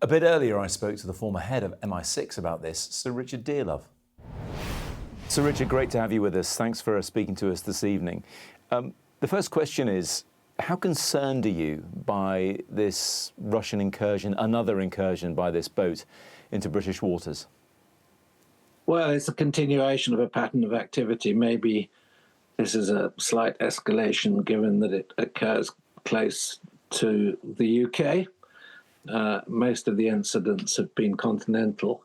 A bit earlier, I spoke to the former head of MI6 about this, Sir Richard Dearlove. Sir Richard, great to have you with us. Thanks for speaking to us this evening. The first question is, how concerned are you by this Russian incursion, another incursion by this boat into British waters? Well, it's a continuation of a pattern of activity. Maybe this is a slight escalation given that it occurs close to the UK. Most of the incidents have been continental.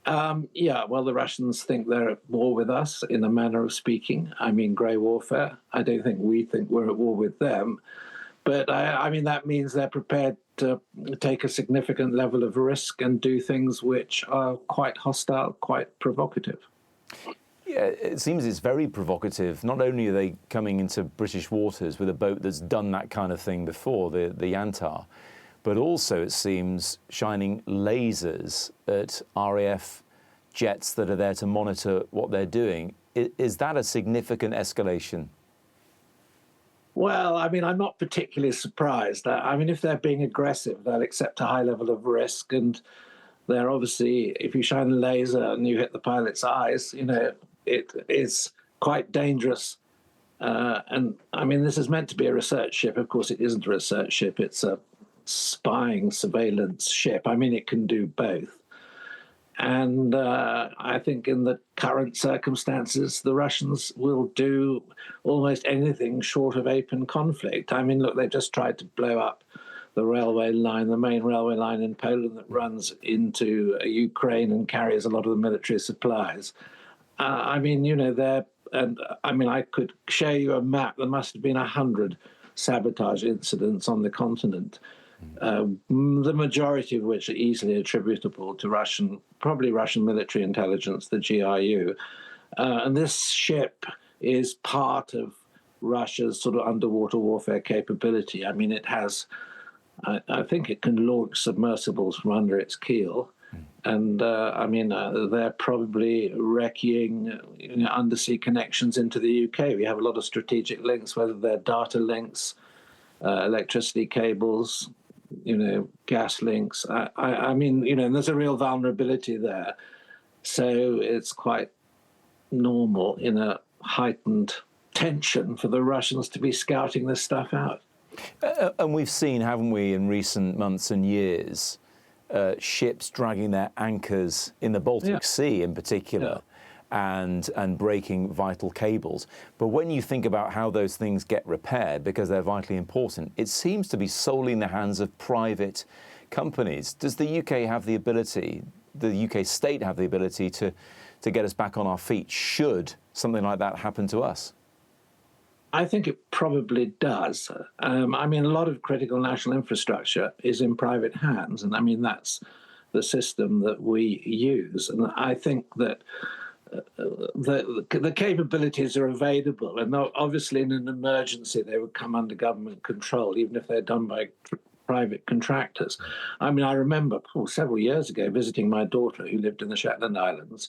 Well, the Russians think they're at war with us, in a manner of speaking. I mean, grey warfare. I don't think we think we're at war with them. But, I mean, that means they're prepared to take a significant level of risk and do things which are quite hostile, quite provocative. Yeah, it seems it's very provocative. Not only are they coming into British waters with a boat that's done that kind of thing before, the Yantar, but also, it seems, shining lasers at RAF jets that are there to monitor what they're doing. Is that a significant escalation? Well, I mean, I'm not particularly surprised. I mean, if they're being aggressive, they'll accept a high level of risk. And they're obviously, if you shine a laser and you hit the pilot's eyes, you know, it is quite dangerous. And I mean, this is meant to be a research ship. Of course, it isn't a research ship. It's a spying surveillance ship. I mean, it can do both. And I think in the current circumstances, the Russians will do almost anything short of open conflict. I mean, look, they've just tried to blow up the railway line, the main railway line in Poland that runs into Ukraine and carries a lot of the military supplies. I mean, you know, I could show you a map. There must have been 100 sabotage incidents on the continent. The majority of which are easily attributable to probably Russian military intelligence, the GRU. And this ship is part of Russia's sort of underwater warfare capability. I mean, it has, I think it can launch submersibles from under its keel. And they're probably wrecking undersea connections into the UK. We have a lot of strategic links, whether they're data links, electricity cables, gas links. I mean, there's a real vulnerability there. So it's quite normal in a heightened tension for the Russians to be scouting this stuff out. And we've seen, haven't we, in recent months and years, ships dragging their anchors in the Baltic Sea in particular. And breaking vital cables. But when you think about how those things get repaired, because they're vitally important, it seems to be solely in the hands of private companies. Does the UK have the ability, the UK state have the ability to get us back on our feet should something like that happen to us? I think it probably does. I mean, a lot of critical national infrastructure is in private hands. And I mean, that's the system that we use. And I think that the capabilities are available, and obviously in an emergency they would come under government control, even if they're done by private contractors. I mean, I remember several years ago visiting my daughter who lived in the Shetland Islands,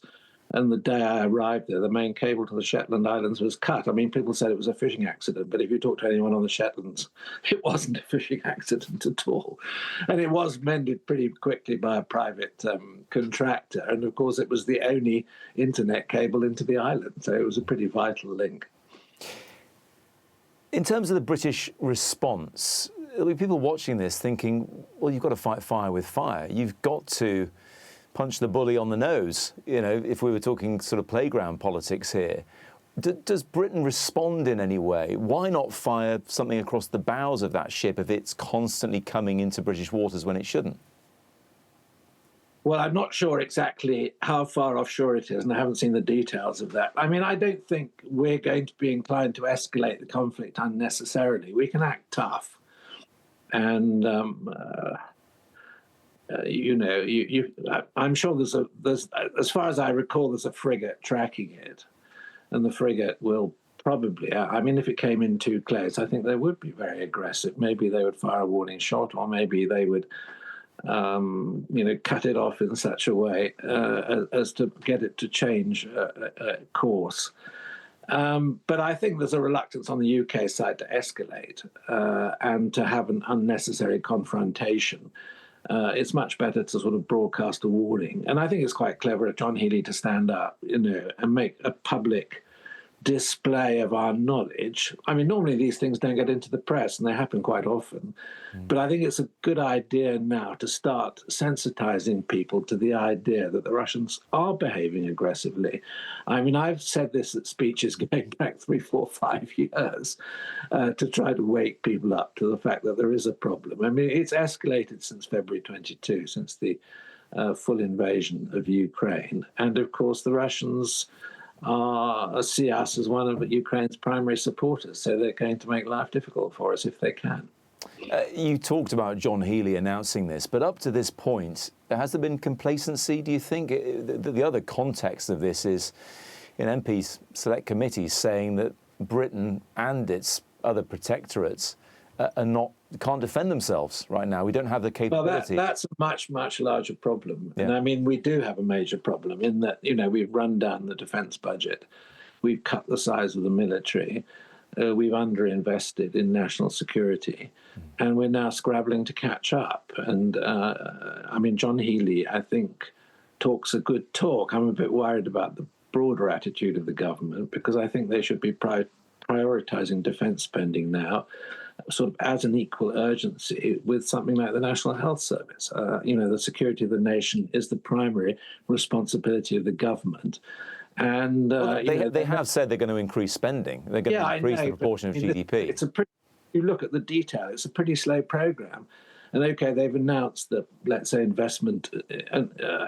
and the day I arrived there, the main cable to the Shetland Islands was cut. I mean, people said it was a fishing accident, but if you talk to anyone on the Shetlands, it wasn't a fishing accident at all. And it was mended pretty quickly by a private contractor. And of course, it was the only internet cable into the island. So it was a pretty vital link. In terms of the British response, there'll be people watching this thinking, well, you've got to fight fire with fire. You've got to punch the bully on the nose, if we were talking sort of playground politics here. Does Britain respond in any way? Why not fire something across the bows of that ship if it's constantly coming into British waters when it shouldn't? Well, I'm not sure exactly how far offshore it is, and I haven't seen the details of that. I mean, I don't think we're going to be inclined to escalate the conflict unnecessarily. We can act tough. And I'm sure there's as far as I recall, there's a frigate tracking it, and the frigate will probably, I mean, if it came in too close, I think they would be very aggressive. Maybe they would fire a warning shot, or maybe they would, cut it off in such a way as to get it to change course. But I think there's a reluctance on the UK side to escalate and to have an unnecessary confrontation. it's much better to sort of broadcast a warning. And I think it's quite clever of John Healey to stand up, and make a public display of our knowledge. I mean, normally these things don't get into the press, and they happen quite often. But I think it's a good idea now to start sensitizing people to the idea that the Russians are behaving aggressively. I mean, I've said this at speeches going back 3, 4, 5 years to try to wake people up to the fact that there is a problem. I mean, it's escalated since February 22, since the full invasion of Ukraine. And of course, the Russians see us as one of Ukraine's primary supporters, so they're going to make life difficult for us if they can. You talked about John Healey announcing this, but up to this point, has there been complacency, do you think? The other context of this is in MPs' select committees saying that Britain and its other protectorates can't defend themselves right now. We don't have the capability. Well, that's a much, much larger problem. Yeah. And I mean, we do have a major problem in that, we've run down the defence budget. We've cut the size of the military. We've underinvested in national security. And we're now scrabbling to catch up. And I mean, John Healey, I think, talks a good talk. I'm a bit worried about the broader attitude of the government, because I think they should be prioritising defence spending now, sort of as an equal urgency with something like the National Health Service. The security of the nation is the primary responsibility of the government. And they have said they're going to increase spending. They're going to increase the proportion of GDP. You look at the detail, it's a pretty slow program. And okay, they've announced that, let's say, investment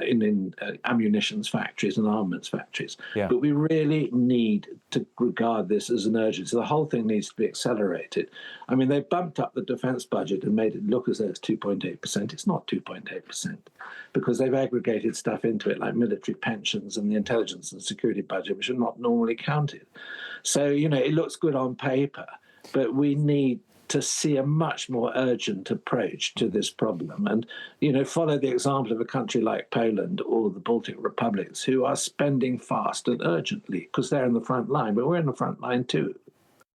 in ammunitions factories and armaments factories. Yeah. But we really need to regard this as an urgency. The whole thing needs to be accelerated. I mean, they bumped up the defence budget and made it look as though it's 2.8%. It's not 2.8%, because they've aggregated stuff into it, like military pensions and the intelligence and security budget, which are not normally counted. So, it looks good on paper, but we need to see a much more urgent approach to this problem and, follow the example of a country like Poland or the Baltic republics, who are spending fast and urgently because they're in the front line, but we're in the front line too.